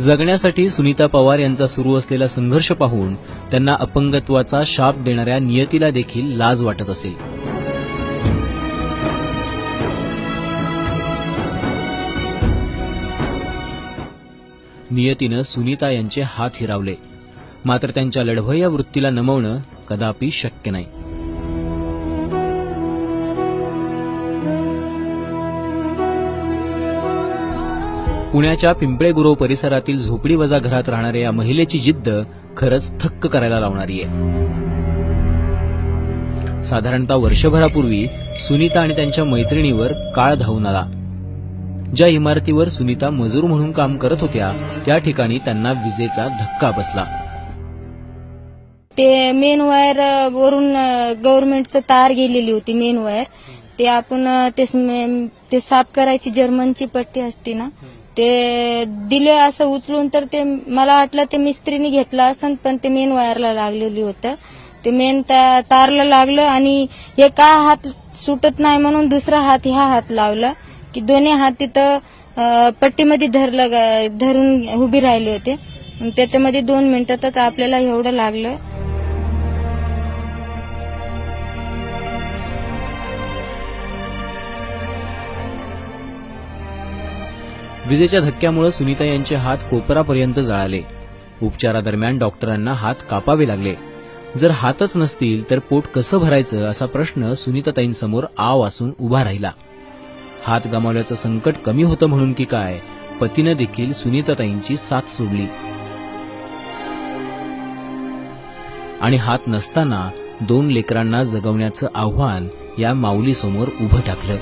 जगण्यासाठी सुनीता पवार यांचा सुरू असलेला संघर्ष पाहून त्यांना अपंगत्वाचा शाप देणाऱ्या नियतीला देखील लाज वाटत असेल। नियतीनं सुनीता यांचे हात हिरावले, मात्र त्यांच्या लढवय्या वृत्तीला नमवणं कदापि शक्य नाही। पुण्याच्या पिंपळे गुरव परिसरातील झोपडीवजा घरात राहणाऱ्या या महिलेची जिद्द खरंच थक्क करायला लावणारी आहे। साधारणतः वर्षभरापूर्वी सुनीता आणि त्यांच्या मैत्रिणीवर काळ धावून आला। ज्या इमारतीवर सुनीता मजूर म्हणून काम करत होत्या त्या ठिकाणी त्यांना विजेचा धक्का बसला। ते मेन वायर वरून गव्हर्नमेंटचं तार गेलेली होती। मेन वायर ते आपण ते साफ करायची जर्मनची पट्टी असते ना, ते दिले असं उचलून, तर ते मला वाटलं ते मिस्त्रीने घेतलं असं, पण ते मेन वायरला लागलेली होतं। ते मेन तारला लागलं आणि एक हात सुटत नाही म्हणून दुसरा हात ह्या हात लावला की दोन्ही हात तिथं पट्टीमध्ये धरून उभी राहिले होते। त्याच्यामध्ये 2 मिनिटातच आपल्याला एवढं लागलं। विजेच्या धक्क्यामुळे सुनीता यांचे हात कोपरापर्यंत जळाले। उपचारादरम्यान डॉक्टरांना हात कापावे लागले। जर हातच नसतील तर पोट कसं भरायचं असा प्रश्न सुनीताताईंसमोर आव असून उभा राहिला। हात गमावल्याचं संकट कमी होतं म्हणून की काय, पतीनं देखील सुनीताताईंची साथ सोडली आणि हात नसताना 2 लेकरांना जगवण्याचं आव्हान या माऊलीसमोर उभं टाकलं।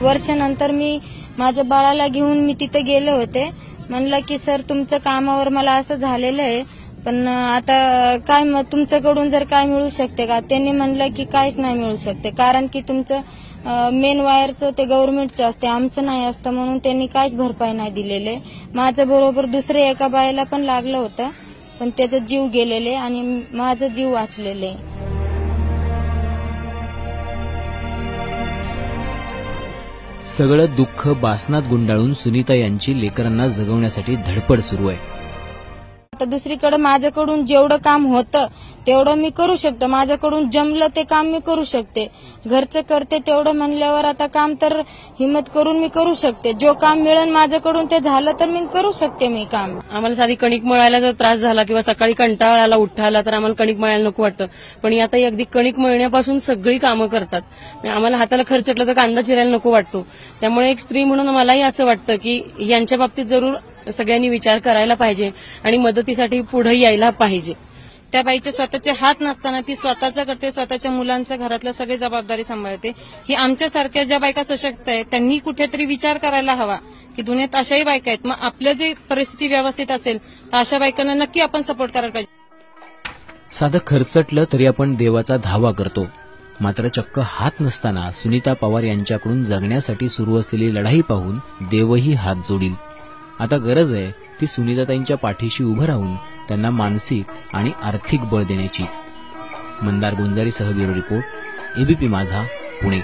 वर्षानंतर मी माझ्या बाळाला घेऊन मी तिथे गेले होते। म्हणलं की सर तुमच्या कामावर मला असं झालेलं आहे, पण आता काय तुमच्याकडून जर काय मिळू शकते का? त्यांनी म्हणलं की काहीच नाही मिळू शकते, कारण की तुमचं मेन वायरचं ते गव्हर्नमेंटचं असते, आमचं नाही असतं, म्हणून त्यांनी काहीच भरपाई नाही दिलेले। माझ्या बरोबर दुसऱ्या एका बाईला पण लागलं होतं, पण त्याचा जीव गेलेले आणि माझा जीव वाचलेले। सगळं दुःख बासनात गुंडाळून सुनीता यांची लेकरांना जगवण्यासाठी धडपड सुरू आहे। आता दुसरीकडे माझ्याकडून जेवढं काम होतं तेवढं मी करू शकतो, माझ्याकडून जमलं ते काम मी करू शकते। घरचं करते तेवढं म्हणल्यावर आता काम तर हिम्मत करून मी करू शकते। जो काम मिळेल माझ्याकडून ते झालं तर मी करू शकते मी काम। आम्हाला साधी कणिक मळायला जर त्रास झाला किंवा सकाळी कंटाळा आला उठायला तर आम्हाला कणिक मळायला नको वाटतं, पण आता अगदी कणिक मळण्यापासून सगळी कामं करतात। आम्हाला हाताला खर्चटलं तर कांदा चिरायला नको वाटतो। त्यामुळे एक स्त्री म्हणून मलाही असं वाटतं की यांच्या बाबतीत जरूर सगळ्यांनी विचार करायला पाहिजे आणि मदतीसाठी पुढे यायला पाहिजे। त्या बाईचे स्वतःचे हात नसताना ती स्वतःचं करते, स्वतःच्या मुलांच्या घरातल्या सगळी जबाबदारी सांभाळते। ही आमच्यासारख्या ज्या बायका सशक्त आहेत त्यांनी कुठेतरी विचार करायला हवा की दुनियेत अशाही बायका आहेत। मग आपल्या जे परिस्थिती व्यवस्थित असेल तर अशा बायकांना नक्की आपण सपोर्ट करायला पाहिजे। साधं खर्चटलं तरी आपण देवाचा धावा करतो, मात्र चक्क हात नसताना सुनीता पवार यांच्याकडून जगण्यासाठी सुरू असलेली लढाई पाहून देवही हात जोडील। आता गरज आहे ती सुनीताताईंच्या पाठीशी उभं राहून त्यांना मानसिक आणि आर्थिक बळ देण्याची। मंदार गुंजारीसह ब्युरो रिपोर्ट, एबीपी माझा, पुणे।